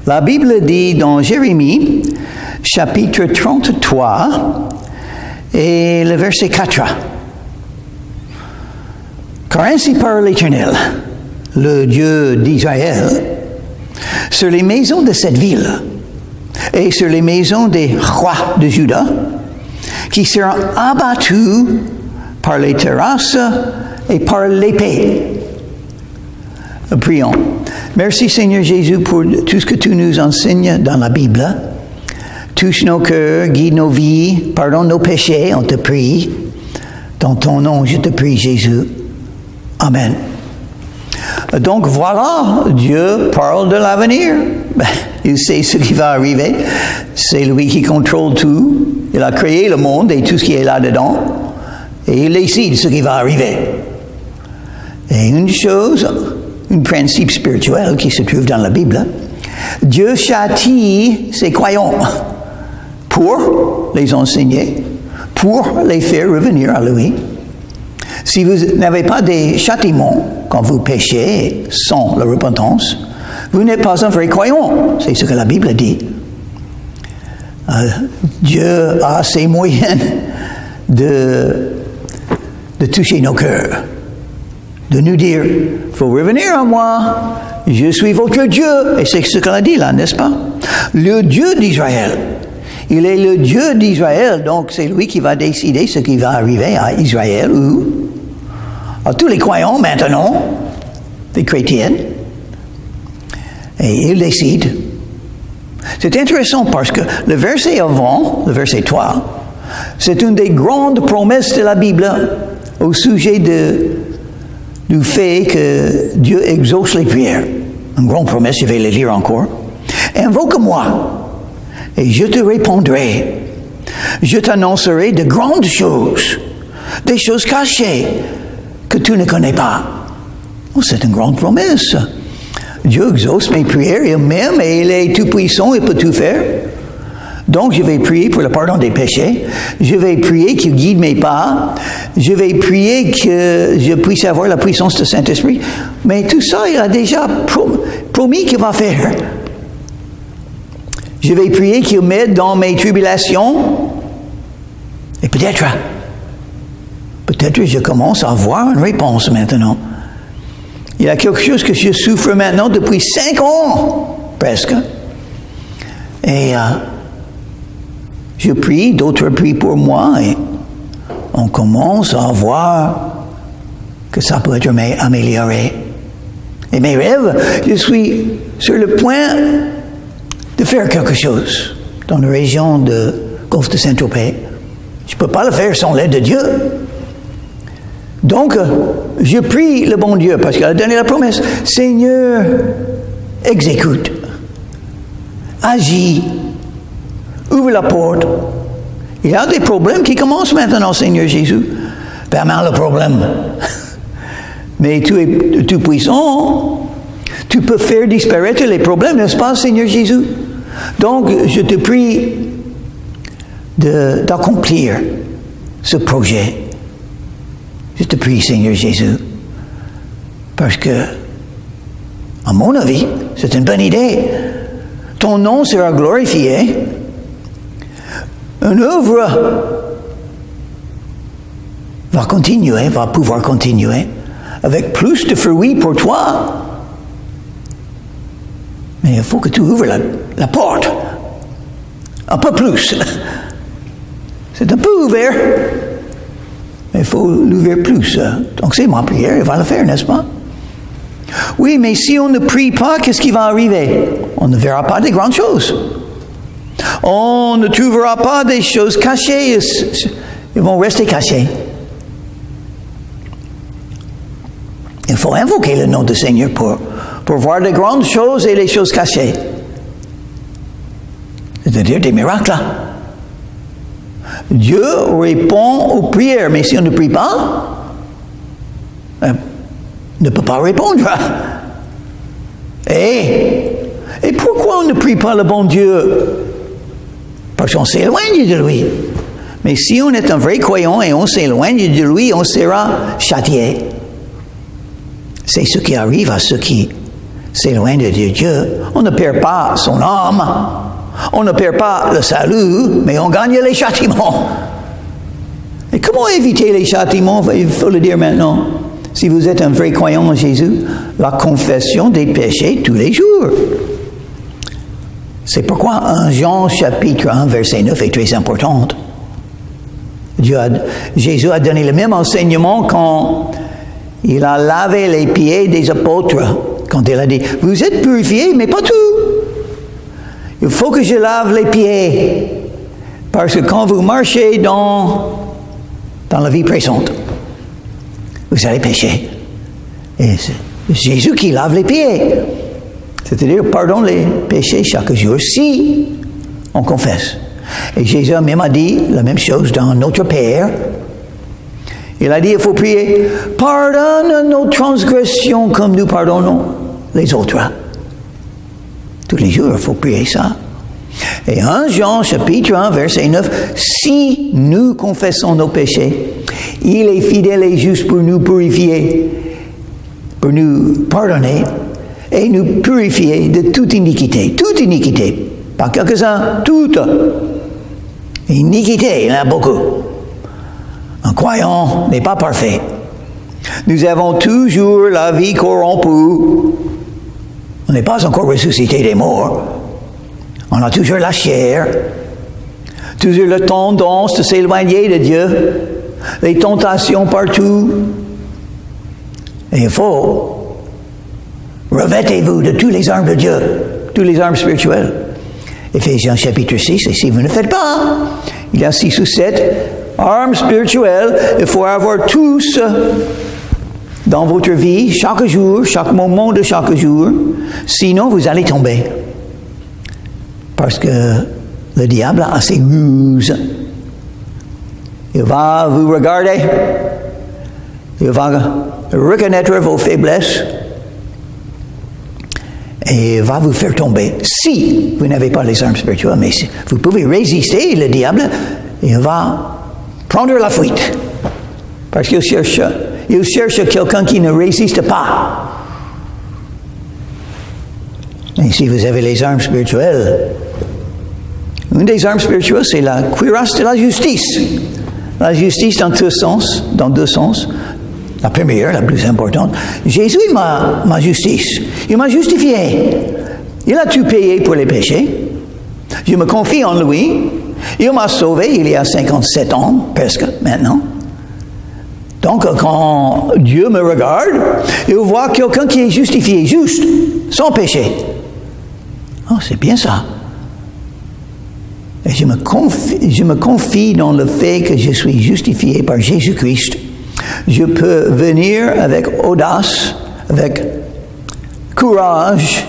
La Bible dit dans Jérémie, chapitre 33, et le verset 4. Car ainsi parle l'Éternel, le Dieu d'Israël, sur les maisons de cette ville et sur les maisons des rois de Juda, qui seront abattus par les terrasses et par l'épée. Prions. Merci Seigneur Jésus pour tout ce que tu nous enseignes dans la Bible. Touche nos cœurs, guide nos vies, pardonne nos péchés, on te prie. Dans ton nom, je te prie Jésus. Amen. Donc voilà, Dieu parle de l'avenir. Il sait ce qui va arriver. C'est lui qui contrôle tout. Il a créé le monde et tout ce qui est là-dedans. Et il décide ce qui va arriver. Et une chose, un principe spirituel qui se trouve dans la Bible, Dieu châtie ses croyants pour les enseigner, pour les faire revenir à lui. Si vous n'avez pas des châtiments quand vous péchez sans la repentance, vous n'êtes pas un vrai croyant. C'est ce que la Bible dit. Dieu a ses moyens de toucher nos cœurs, de nous dire, il faut revenir à moi, je suis votre Dieu. Et c'est ce qu'elle a dit là, n'est-ce pas? Le Dieu d'Israël. Il est le Dieu d'Israël, donc c'est lui qui va décider ce qui va arriver à Israël ou à tous les croyants maintenant, les chrétiens. Et il décide. C'est intéressant parce que le verset avant, le verset 3, c'est une des grandes promesses de la Bible au sujet du fait que Dieu exauce les prières. Une grande promesse, je vais le lire encore. Invoque-moi et je te répondrai. Je t'annoncerai de grandes choses, des choses cachées que tu ne connais pas. Oh, c'est une grande promesse. Dieu exauce mes prières, il m'aime et il est tout puissant, il peut tout faire. Donc je vais prier pour le pardon des péchés. Je vais prier qu'il guide mes pas. Je vais prier que je puisse avoir la puissance du Saint-Esprit. Mais tout ça, il a déjà promis qu'il va faire. Je vais prier qu'il m'aide dans mes tribulations. Et peut-être je commence à avoir une réponse maintenant. Il y a quelque chose que je souffre maintenant depuis 5 ans, presque. Et je prie, d'autres prient pour moi, et on commence à voir que ça peut être amélioré. Et mes rêves, je suis sur le point de faire quelque chose dans la région de Golfe de Saint-Tropez. Je ne peux pas le faire sans l'aide de Dieu. Donc, je prie le bon Dieu, parce qu'il a donné la promesse. Seigneur, exécute, agis, ouvre la porte. Il y a des problèmes qui commencent maintenant, Seigneur Jésus. Pas mal de problèmes. Mais tu es tout puissant. Tu peux faire disparaître les problèmes, n'est-ce pas, Seigneur Jésus? Donc, je te prie d'accomplir ce projet. Je te prie, Seigneur Jésus, parce que, à mon avis, c'est une bonne idée. Ton nom sera glorifié. Une œuvre va pouvoir continuer avec plus de fruits pour toi. Mais il faut que tu ouvres la porte. Un peu plus. C'est un peu ouvert. Mais il faut l'ouvrir plus. Donc c'est ma prière, il va le faire, n'est-ce pas? Oui, mais si on ne prie pas, qu'est-ce qui va arriver? On ne verra pas des grandes choses. On ne trouvera pas des choses cachées. Ils vont rester cachés. Il faut invoquer le nom du Seigneur pour voir des grandes choses et les choses cachées. C'est-à-dire des miracles. Dieu répond aux prières, mais si on ne prie pas, ne peut pas répondre. Et pourquoi on ne prie pas le bon Dieu? Parce qu'on s'éloigne de lui. Mais si on est un vrai croyant et on s'éloigne de lui, on sera châtié. C'est ce qui arrive à ceux qui s'éloigne de Dieu, on ne perd pas son âme, on ne perd pas le salut, mais on gagne les châtiments. Et comment éviter les châtiments? Il faut le dire maintenant. Si vous êtes un vrai croyant en Jésus, la confession des péchés tous les jours. C'est pourquoi 1 Jean chapitre 1 verset 9 est très importante. Jésus a donné le même enseignement quand il a lavé les pieds des apôtres. Quand il a dit, vous êtes purifiés, mais pas tout. Il faut que je lave les pieds. Parce que quand vous marchez dans la vie présente, vous allez pécher. Et c'est Jésus qui lave les pieds. C'est-à-dire, pardonne les péchés chaque jour si on confesse. Et Jésus même a dit la même chose dans Notre Père. Il a dit, il faut prier, pardonne nos transgressions comme nous pardonnons les autres. Tous les jours, il faut prier ça. Et 1 Jean chapitre 1 verset 9, si nous confessons nos péchés, il est fidèle et juste pour nous purifier, pour nous pardonner et nous purifier de toute iniquité. Toute iniquité. Pas quelques-uns, toute. Iniquité, il y en a beaucoup. Un croyant n'est pas parfait. Nous avons toujours la vie corrompue. On n'est pas encore ressuscité des morts. On a toujours la chair. Toujours la tendance de s'éloigner de Dieu. Les tentations partout. Et il faut revêtez-vous de tous les armes de Dieu, tous les armes spirituelles. Éphésiens chapitre 6, et si vous ne faites pas, il y a 6 ou 7 armes spirituelles, il faut avoir tous dans votre vie, chaque jour, chaque moment de chaque jour, sinon vous allez tomber. Parce que le diable a ses ruses. Il va vous regarder, il va reconnaître vos faiblesses, et va vous faire tomber si vous n'avez pas les armes spirituelles. Mais si vous pouvez résister, le diable, il va prendre la fuite. Parce qu'il cherche quelqu'un qui ne résiste pas. Et si vous avez les armes spirituelles, une des armes spirituelles, c'est la cuirasse de la justice. La justice dans deux sens. La première, la plus importante, Jésus est ma justice. Il m'a justifié. Il a tout payé pour les péchés. Je me confie en lui. Il m'a sauvé il y a 57 ans, presque, maintenant. Donc, quand Dieu me regarde, il voit quelqu'un qui est justifié, juste, sans péché. Oh, c'est bien ça. Et je me confie dans le fait que je suis justifié par Jésus-Christ. Je peux venir avec audace, avec courage,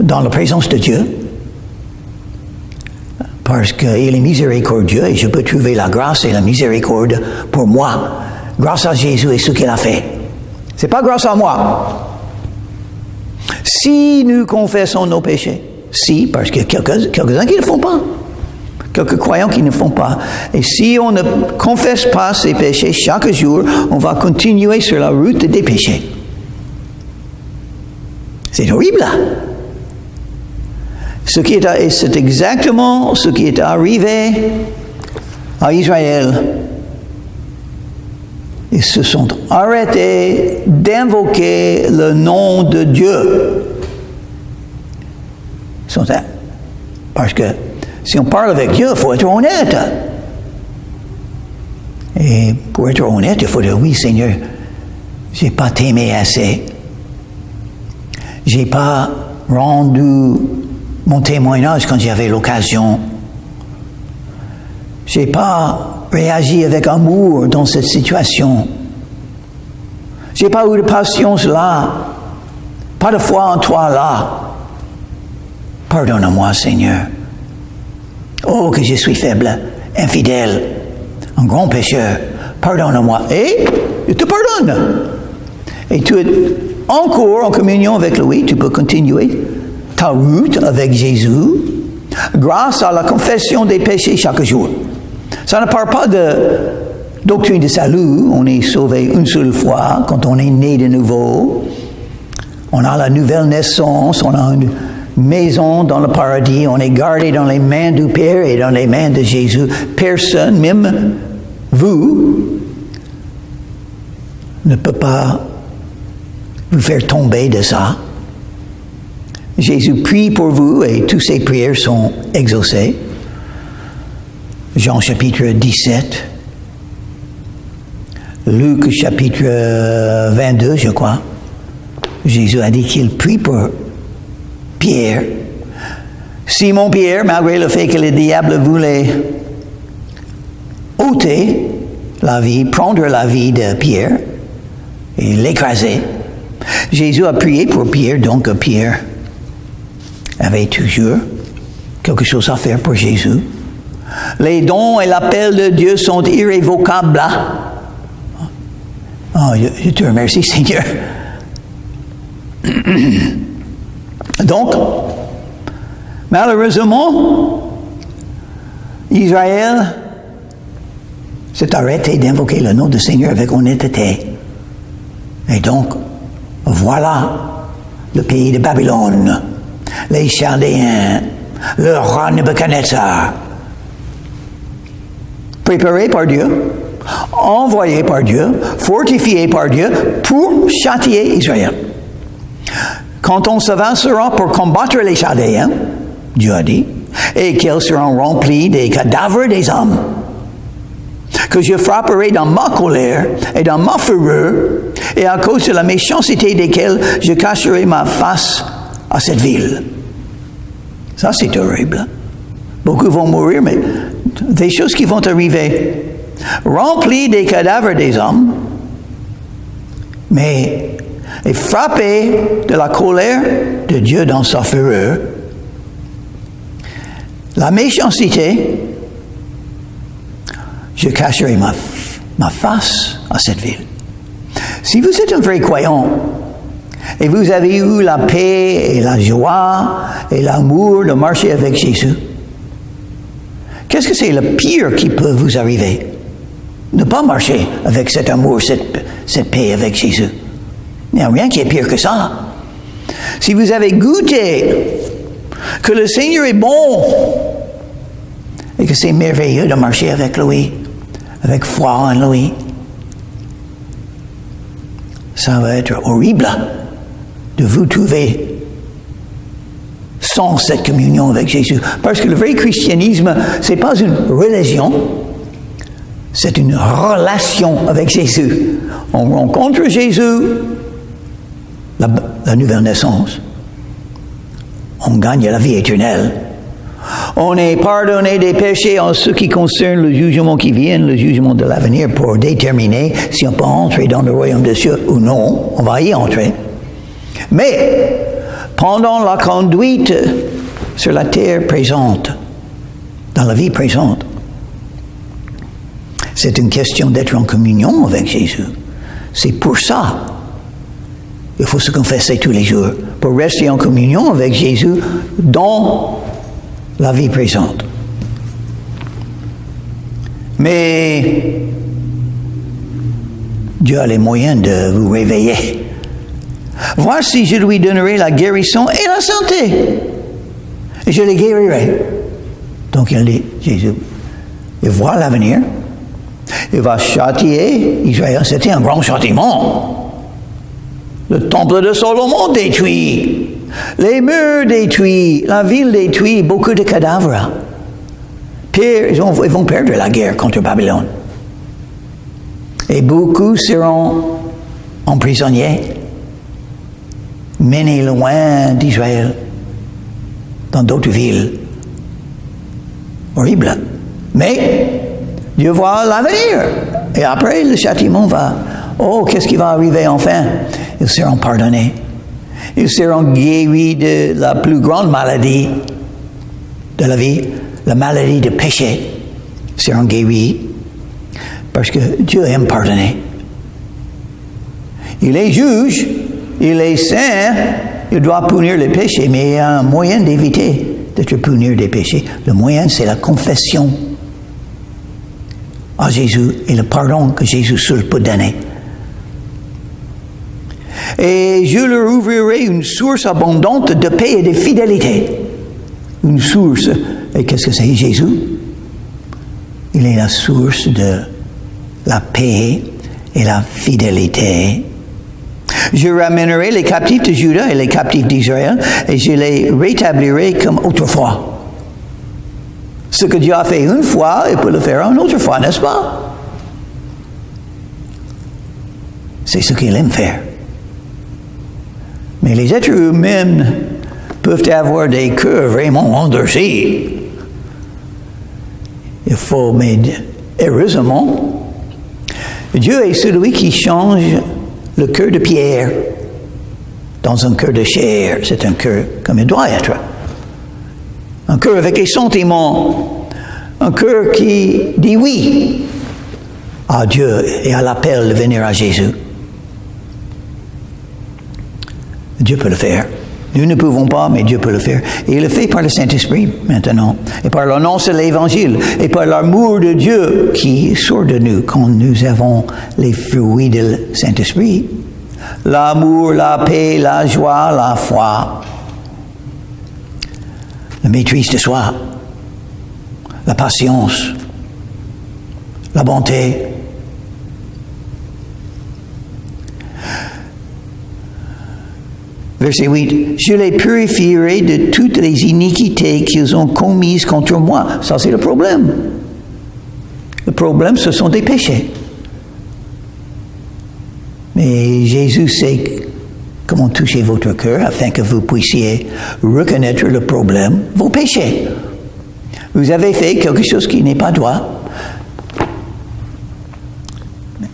dans la présence de Dieu, parce qu'il est miséricordieux et je peux trouver la grâce et la miséricorde pour moi, grâce à Jésus et ce qu'il a fait. C'est pas grâce à moi. Si nous confessons nos péchés, si, parce qu'il y a quelques-uns qui ne le font pas. Quelques croyants qui ne font pas. Et si on ne confesse pas ses péchés chaque jour, on va continuer sur la route des péchés. C'est horrible. C'est exactement ce qui est arrivé à Israël. Ils se sont arrêtés d'invoquer le nom de Dieu. Parce que si on parle avec Dieu, il faut être honnête. Et pour être honnête, il faut dire, oui Seigneur, je n'ai pas t'aimé assez. Je n'ai pas rendu mon témoignage quand j'avais l'occasion. Je n'ai pas réagi avec amour dans cette situation. Je n'ai pas eu de patience là. Pas de foi en toi là. Pardonne-moi, Seigneur. Oh, que je suis faible, infidèle, un grand pécheur. Pardonne-moi. Et je te pardonne. Et tu es encore en communion avec lui. Tu peux continuer ta route avec Jésus grâce à la confession des péchés chaque jour. Ça ne parle pas de doctrine de salut. On est sauvé une seule fois quand on est né de nouveau. On a la nouvelle naissance, on a une maison dans le paradis, on est gardé dans les mains du Père et dans les mains de Jésus. Personne, même vous, ne peut pas vous faire tomber de ça. Jésus prie pour vous et toutes ses prières sont exaucées. Jean chapitre 17, Luc chapitre 22, je crois. Jésus a dit qu'il prie pour Pierre. Simon Pierre, malgré le fait que le diable voulait ôter la vie, prendre la vie de Pierre et l'écraser, Jésus a prié pour Pierre, donc Pierre avait toujours quelque chose à faire pour Jésus. Les dons et l'appel de Dieu sont irrévocables. Oh, je te remercie, Seigneur. Donc, malheureusement, Israël s'est arrêté d'invoquer le nom du Seigneur avec honnêteté. Et donc, voilà le pays de Babylone, les Chaldéens, le roi Nebuchadnezzar, préparé par Dieu, envoyé par Dieu, fortifié par Dieu pour châtier Israël. Quand on s'avancera pour combattre les Chaldéens, Dieu a dit, et qu'ils seront remplis des cadavres des hommes, que je frapperai dans ma colère et dans ma fureur, et à cause de la méchanceté desquels je cacherai ma face à cette ville. Ça, c'est horrible. Beaucoup vont mourir, mais des choses qui vont arriver. Remplis des cadavres des hommes, mais et frappé de la colère de Dieu dans sa fureur. La méchanceté, je cacherai ma face à cette ville. Si vous êtes un vrai croyant, et vous avez eu la paix et la joie et l'amour de marcher avec Jésus, qu'est-ce que c'est le pire qui peut vous arriver? Ne pas marcher avec cet amour, cette paix avec Jésus. Il n'y a rien qui est pire que ça. Si vous avez goûté que le Seigneur est bon et que c'est merveilleux de marcher avec lui, avec foi en lui, ça va être horrible de vous trouver sans cette communion avec Jésus. Parce que le vrai christianisme, ce n'est pas une religion, c'est une relation avec Jésus. On rencontre Jésus, la nouvelle naissance. On gagne la vie éternelle. On est pardonné des péchés en ce qui concerne le jugement qui vient, le jugement de l'avenir, pour déterminer si on peut entrer dans le royaume des cieux ou non. On va y entrer. Mais, pendant la conduite sur la terre présente, dans la vie présente, c'est une question d'être en communion avec Jésus. C'est pour ça il faut se confesser tous les jours, pour rester en communion avec Jésus dans la vie présente. Mais Dieu a les moyens de vous réveiller. Voici, je lui donnerai la guérison et la santé. Et je les guérirai. Donc il dit, Jésus, il voit l'avenir. Il va châtier Israël. C'était un grand châtiment. Le temple de Salomon détruit. Les murs détruits. La ville détruite. Beaucoup de cadavres. Pire, ils vont perdre la guerre contre Babylone. Et beaucoup seront emprisonnés, menés loin d'Israël, dans d'autres villes. Horrible. Mais Dieu voit l'avenir. Et après, le châtiment va. Oh, qu'est-ce qui va arriver enfin? Ils seront pardonnés. Ils seront guéris de la plus grande maladie de la vie, la maladie de péché. Ils seront guéris parce que Dieu aime pardonner. Il est juge, il est saint, il doit punir les péchés, mais il y a un moyen d'éviter d'être puni des péchés. Le moyen, c'est la confession à Jésus et le pardon que Jésus seul peut donner. Et je leur ouvrirai une source abondante de paix et de fidélité. Une source. Et qu'est-ce que c'est Jésus? Il est la source de la paix et la fidélité. Je ramènerai les captifs de Juda et les captifs d'Israël et je les rétablirai comme autrefois. Ce que Dieu a fait une fois, il peut le faire une autre fois, n'est-ce pas? C'est ce qu'il aime faire. Mais les êtres humains peuvent avoir des cœurs vraiment endurcis. Il faut, mais heureusement, Dieu est celui qui change le cœur de pierre dans un cœur de chair. C'est un cœur comme il doit être. Un cœur avec des sentiments. Un cœur qui dit oui à Dieu et à l'appel de venir à Jésus. Dieu peut le faire. Nous ne pouvons pas, mais Dieu peut le faire. Et il le fait par le Saint-Esprit maintenant. Et par l'annonce de l'Évangile. Et par l'amour de Dieu qui sort de nous quand nous avons les fruits du Saint-Esprit. L'amour, la paix, la joie, la foi. La maîtrise de soi. La patience. La bonté. Verset 8, « Je les purifierai de toutes les iniquités qu'ils ont commises contre moi. » Ça, c'est le problème. Le problème, ce sont des péchés. Mais Jésus sait comment toucher votre cœur afin que vous puissiez reconnaître le problème, vos péchés. Vous avez fait quelque chose qui n'est pas droit.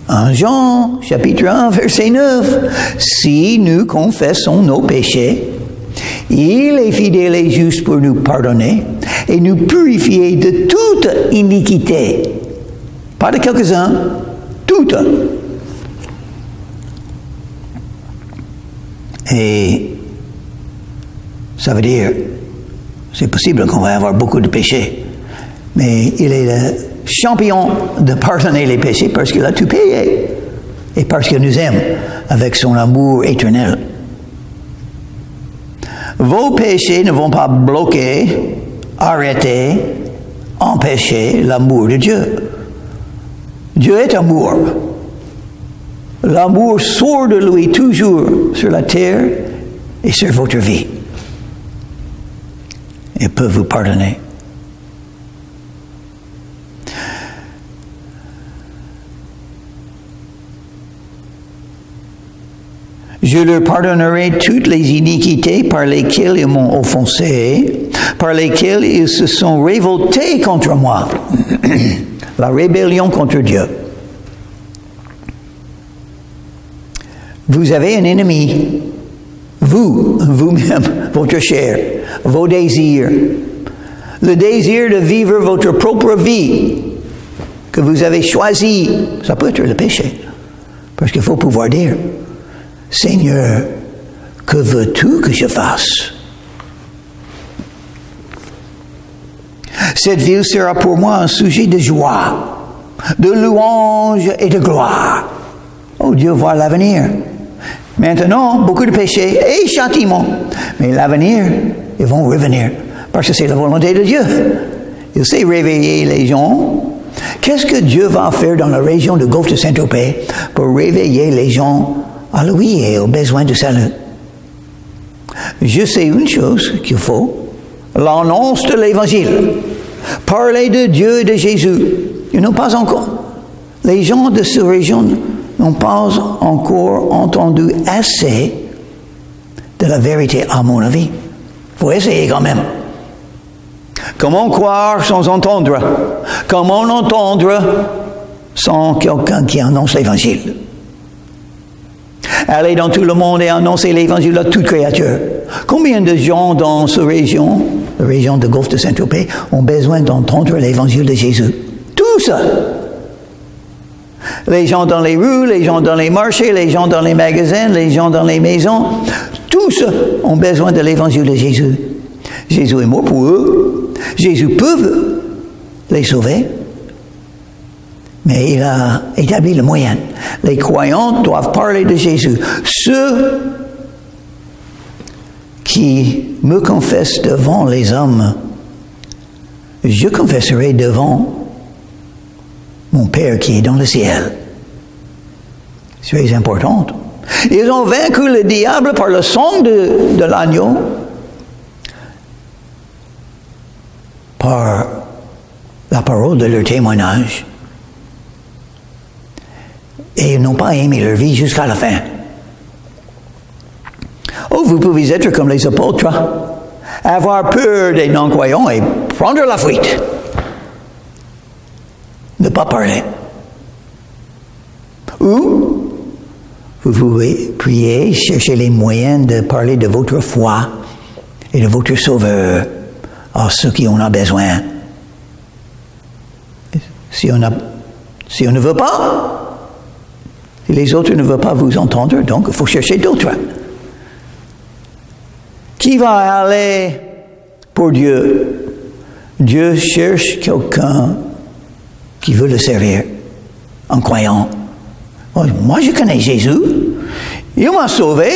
En Jean, chapitre 1, verset 9, « Si nous confessons nos péchés, il est fidèle et juste pour nous pardonner et nous purifier de toute iniquité. » Pas de quelques-uns, toutes. Et ça veut dire, c'est possible qu'on va avoir beaucoup de péchés, mais il est le champion de pardonner les péchés parce qu'il a tout payé et parce qu'il nous aime avec son amour éternel. Vos péchés ne vont pas bloquer, arrêter, empêcher l'amour de Dieu. Dieu est amour. L'amour sort de lui toujours sur la terre et sur votre vie. Il peut vous pardonner. Je leur pardonnerai toutes les iniquités par lesquelles ils m'ont offensé, par lesquelles ils se sont révoltés contre moi. La rébellion contre Dieu. Vous avez un ennemi. Vous-même, votre chair, vos désirs. Le désir de vivre votre propre vie que vous avez choisi. Ça peut être le péché. Parce qu'il faut pouvoir dire, Seigneur, que veux-tu que je fasse? Cette ville sera pour moi un sujet de joie, de louange et de gloire. Oh, Dieu voit l'avenir. Maintenant, beaucoup de péchés et châtiments. Mais l'avenir, ils vont revenir. Parce que c'est la volonté de Dieu. Il sait réveiller les gens. Qu'est-ce que Dieu va faire dans la région du Golfe de Saint-Tropez pour réveiller les gens à lui et aux besoins de salut? Je sais une chose qu'il faut. L'annonce de l'Évangile. Parler de Dieu et de Jésus. Ils n'ont pas encore. Les gens de cette région n'ont pas encore entendu assez de la vérité, à mon avis. Il faut essayer quand même. Comment croire sans entendre? Comment entendre sans quelqu'un qui annonce l'Évangile? Allez dans tout le monde et annoncer l'Évangile à toute créature. Combien de gens dans cette région, la région de Golfe de Saint-Tropez, ont besoin d'entendre l'Évangile de Jésus? Tous! Les gens dans les rues, les gens dans les marchés, les gens dans les magasins, les gens dans les maisons, tous ont besoin de l'Évangile de Jésus. Jésus est mort pour eux. Jésus peut les sauver. Mais il a établi le moyen. Les croyants doivent parler de Jésus. Ceux qui me confessent devant les hommes, je confesserai devant mon Père qui est dans le ciel. C'est très important. Ils ont vaincu le diable par le sang de l'agneau, par la parole de leur témoignage. Et ils n'ont pas aimé leur vie jusqu'à la fin. Oh, vous pouvez être comme les apôtres, avoir peur des non-croyants et prendre la fuite. Ne pas parler. Ou, vous pouvez prier, chercher les moyens de parler de votre foi et de votre Sauveur à ceux qui en ont besoin. Si on ne veut pas, si les autres ne veulent pas vous entendre, donc il faut chercher d'autres. Qui va aller pour Dieu? Dieu cherche quelqu'un qui veut le servir en croyant. Moi, je connais Jésus. Il m'a sauvé.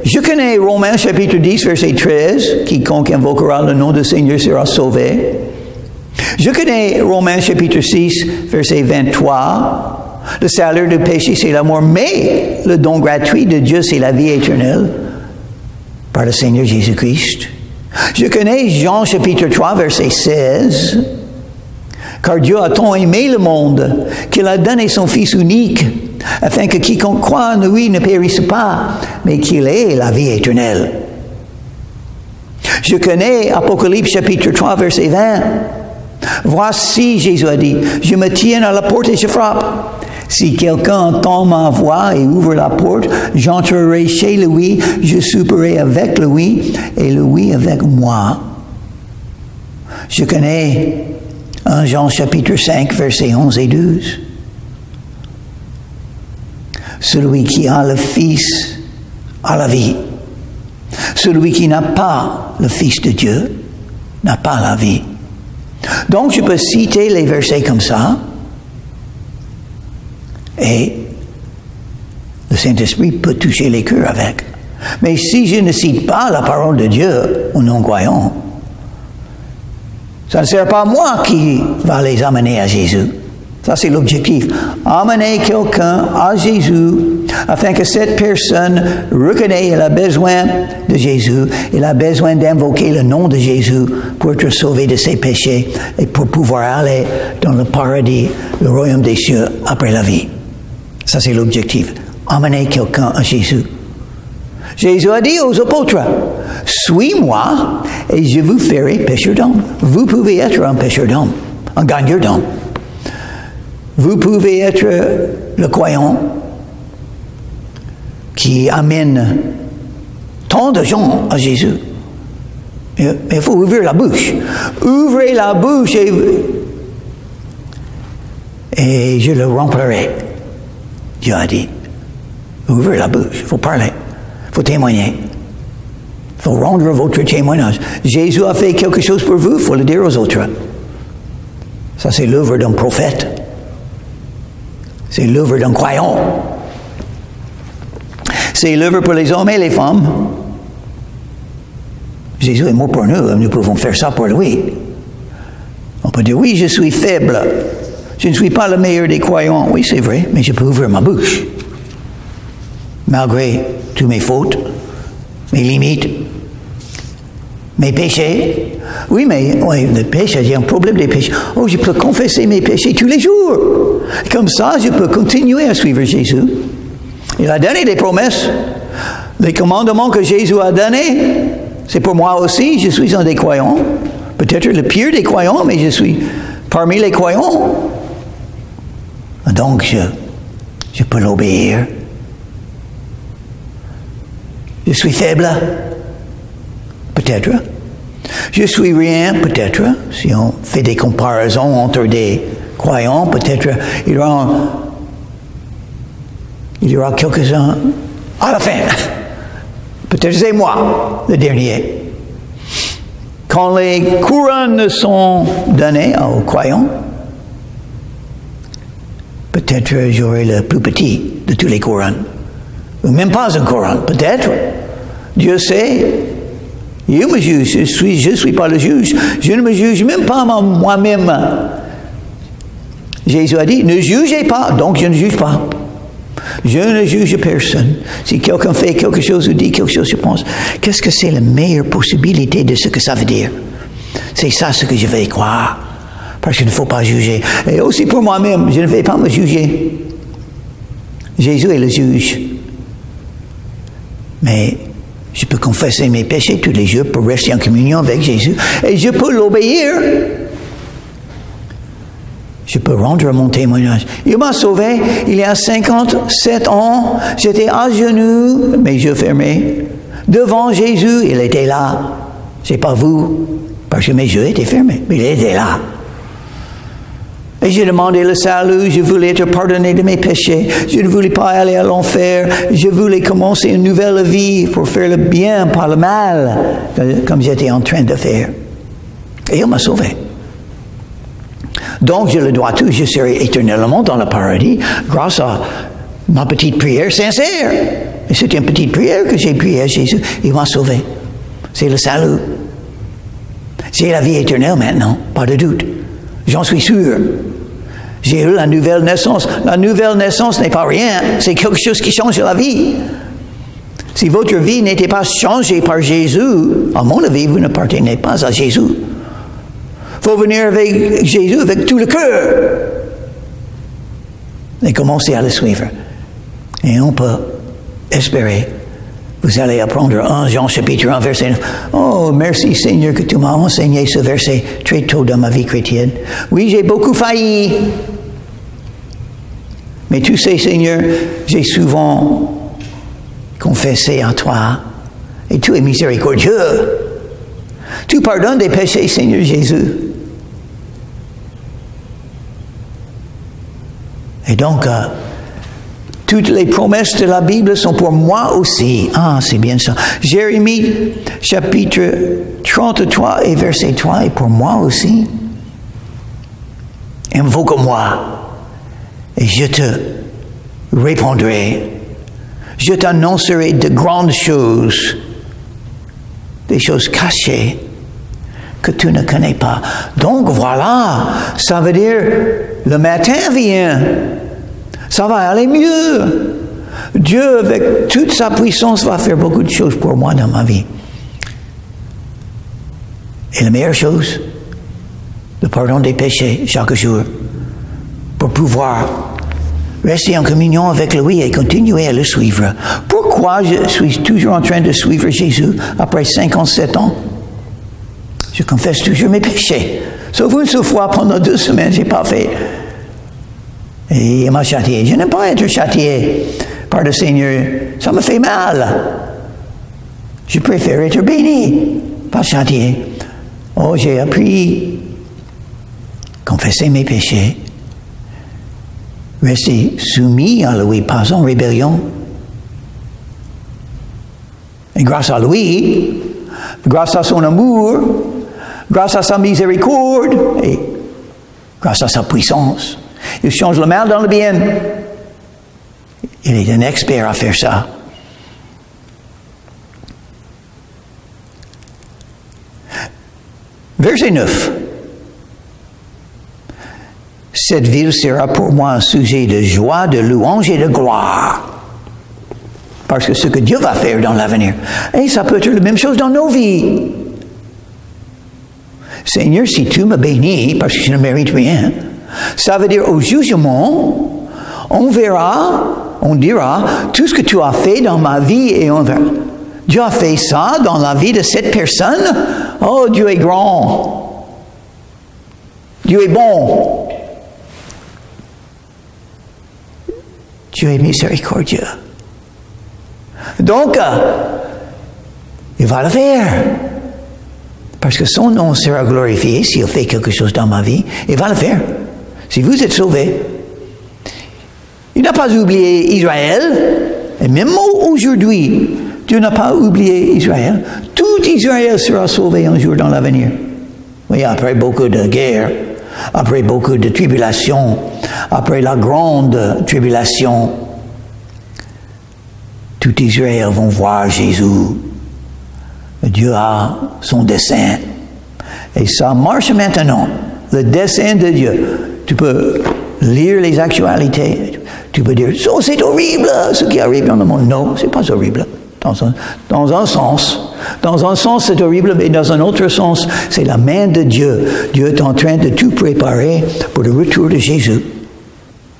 Je connais Romains chapitre 10, verset 13. Quiconque invoquera le nom du Seigneur sera sauvé. Je connais Romains chapitre 6, verset 23. Le salaire du péché, c'est la mort, mais le don gratuit de Dieu, c'est la vie éternelle par le Seigneur Jésus-Christ. Je connais Jean chapitre 3, verset 16. Car Dieu a tant aimé le monde qu'il a donné son Fils unique, afin que quiconque croit en lui ne périsse pas, mais qu'il ait la vie éternelle. Je connais Apocalypse chapitre 3, verset 20. Voici, Jésus a dit, je me tiens à la porte et je frappe. Si quelqu'un entend ma voix et ouvre la porte, j'entrerai chez lui, je souperai avec lui et lui avec moi. Je connais 1 Jean chapitre 5, versets 11 et 12. Celui qui a le Fils a la vie. Celui qui n'a pas le Fils de Dieu n'a pas la vie. Donc je peux citer les versets comme ça. Et le Saint-Esprit peut toucher les cœurs avec. Mais si je ne cite pas la parole de Dieu aux non-croyants, ça ne sert pas à moi qui va les amener à Jésus. Ça, c'est l'objectif. Amener quelqu'un à Jésus afin que cette personne reconnaisse qu'elle a besoin de Jésus, elle a besoin d'invoquer le nom de Jésus pour être sauvé de ses péchés et pour pouvoir aller dans le paradis, le royaume des cieux après la vie. Ça, c'est l'objectif. Amener quelqu'un à Jésus. Jésus a dit aux apôtres, « Suis-moi et je vous ferai pécheur d'hommes. » Vous pouvez être un pécheur d'hommes, un gagneur d'hommes. Vous pouvez être le croyant qui amène tant de gens à Jésus. Mais il faut ouvrir la bouche. Ouvrez la bouche et je le remplirai. Dieu a dit, ouvrez la bouche, il faut parler, il faut témoigner, il faut rendre votre témoignage. Jésus a fait quelque chose pour vous, il faut le dire aux autres. Ça, c'est l'œuvre d'un prophète. C'est l'œuvre d'un croyant. C'est l'œuvre pour les hommes et les femmes. Jésus est mort pour nous, nous pouvons faire ça pour lui. On peut dire, oui, je suis faible. Je ne suis pas le meilleur des croyants. Oui, c'est vrai, mais je peux ouvrir ma bouche. Malgré toutes mes fautes, mes limites, mes péchés. Oui, mais le péché, il y a un problème des péchés. Oh, je peux confesser mes péchés tous les jours. Comme ça, je peux continuer à suivre Jésus. Il a donné des promesses. Les commandements que Jésus a donnés, c'est pour moi aussi. Je suis un des croyants. Peut-être le pire des croyants, mais je suis parmi les croyants. Donc, je peux l'obéir. Je suis faible. Peut-être. Je suis rien, peut-être. Si on fait des comparaisons entre des croyants, peut-être il y aura quelques-uns à la fin. Peut-être c'est moi, le dernier. Quand les couronnes sont données aux croyants, peut-être j'aurai le plus petit de tous les couronnes. Ou même pas une couronne, peut-être. Dieu sait. Il me juge. Je suis pas le juge. Je ne me juge même pas moi-même. Jésus a dit, ne jugez pas, donc je ne juge pas. Je ne juge personne. Si quelqu'un fait quelque chose ou dit quelque chose, je pense, qu'est-ce que c'est la meilleure possibilité de ce que ça veut dire? C'est ça ce que je vais croire. Parce qu'il ne faut pas juger. Et aussi pour moi-même, je ne vais pas me juger. Jésus est le juge. Mais je peux confesser mes péchés tous les jours pour rester en communion avec Jésus. Et je peux l'obéir. Je peux rendre mon témoignage. Il m'a sauvé il y a 57 ans. J'étais à genoux, mes yeux fermés. Devant Jésus, il était là. C'est pas vous, parce que mes yeux étaient fermés. Mais il était là. Et j'ai demandé le salut, je voulais être pardonné de mes péchés, je ne voulais pas aller à l'enfer, je voulais commencer une nouvelle vie pour faire le bien, pas le mal, comme j'étais en train de faire. Et il m'a sauvé. Donc je le dois tout, je serai éternellement dans le paradis grâce à ma petite prière sincère. Et c'est une petite prière que j'ai priée à Jésus, il m'a sauvé. C'est le salut. C'est la vie éternelle maintenant, pas de doute. J'en suis sûr. J'ai eu la nouvelle naissance. La nouvelle naissance n'est pas rien. C'est quelque chose qui change la vie. Si votre vie n'était pas changée par Jésus, à mon avis, vous n'appartenez pas à Jésus. Il faut venir avec Jésus avec tout le cœur. Et commencer à le suivre. Et on peut espérer. Vous allez apprendre 1 Jean chapitre 1 verset 9. Oh, merci Seigneur que tu m'as enseigné ce verset très tôt dans ma vie chrétienne. Oui, j'ai beaucoup failli. Mais tu sais Seigneur, j'ai souvent confessé à toi. Et tu es miséricordieux. Tu pardonnes des péchés Seigneur Jésus. Et donc, toutes les promesses de la Bible sont pour moi aussi. Ah, c'est bien ça. Jérémie, chapitre 33 et verset 3 est pour moi aussi. Invoque-moi et je te répondrai. Je t'annoncerai de grandes choses, des choses cachées que tu ne connais pas. Donc voilà, ça veut dire le matin vient. Ça va aller mieux. Dieu, avec toute sa puissance, va faire beaucoup de choses pour moi dans ma vie. Et la meilleure chose, le pardon des péchés chaque jour, pour pouvoir rester en communion avec lui et continuer à le suivre. Pourquoi je suis toujours en train de suivre Jésus après 57 ans? Je confesse toujours mes péchés. Sauf une seule fois pendant 2 semaines, je n'ai pas fait. Et il m'a châtié. Je n'aime pas être châtié par le Seigneur. Ça me fait mal. Je préfère être béni, pas châtié. Oh, j'ai appris à confesser mes péchés. Rester soumis à lui, pas en rébellion. Et grâce à lui, grâce à son amour, grâce à sa miséricorde, et grâce à sa puissance, il change le mal dans le bien. Il est un expert à faire ça. Verset 9. Cette ville sera pour moi un sujet de joie, de louange et de gloire. Parce que ce que Dieu va faire dans l'avenir. Et ça peut être la même chose dans nos vies. Seigneur, si tu me bénis, parce que je ne mérite rien, ça veut dire au jugement, on verra, on dira, tout ce que tu as fait dans ma vie et on verra. Dieu a fait ça dans la vie de cette personne. Oh, Dieu est grand. Dieu est bon. Dieu est miséricordieux. Donc, il va le faire. Parce que son nom sera glorifié s'il fait quelque chose dans ma vie. Il va le faire. Si vous êtes sauvés, il n'a pas oublié Israël. Et même aujourd'hui, Dieu n'a pas oublié Israël. Tout Israël sera sauvé un jour dans l'avenir. Oui, après beaucoup de guerres. après beaucoup de tribulations, après la grande tribulation, tout Israël vont voir Jésus. Dieu a son dessein. Et ça marche maintenant. Le dessein de Dieu. Tu peux lire les actualités. Tu peux dire, oh, c'est horrible ce qui arrive dans le monde. Non, c'est pas horrible. Dans un sens, c'est horrible, mais dans un autre sens, c'est la main de Dieu. Dieu est en train de tout préparer pour le retour de Jésus.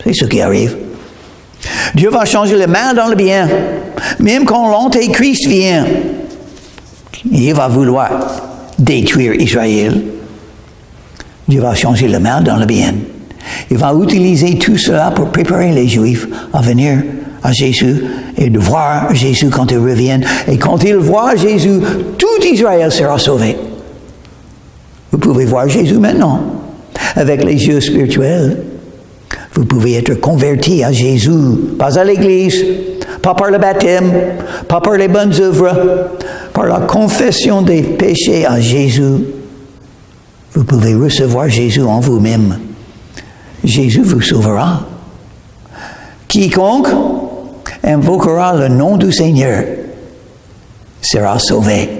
C'est ce qui arrive. Dieu va changer le mal dans le bien. Même quand l'Antéchrist vient, il va vouloir détruire Israël. Dieu va changer le mal dans le bien. Il va utiliser tout cela pour préparer les Juifs à venir à Jésus et de voir Jésus quand ils reviennent. Et quand ils voient Jésus, tout Israël sera sauvé. Vous pouvez voir Jésus maintenant avec les yeux spirituels. Vous pouvez être converti à Jésus, pas à l'Église, pas par le baptême, pas par les bonnes œuvres, par la confession des péchés à Jésus. Vous pouvez recevoir Jésus en vous-même. Jésus vous sauvera. Quiconque invoquera le nom du Seigneur sera sauvé.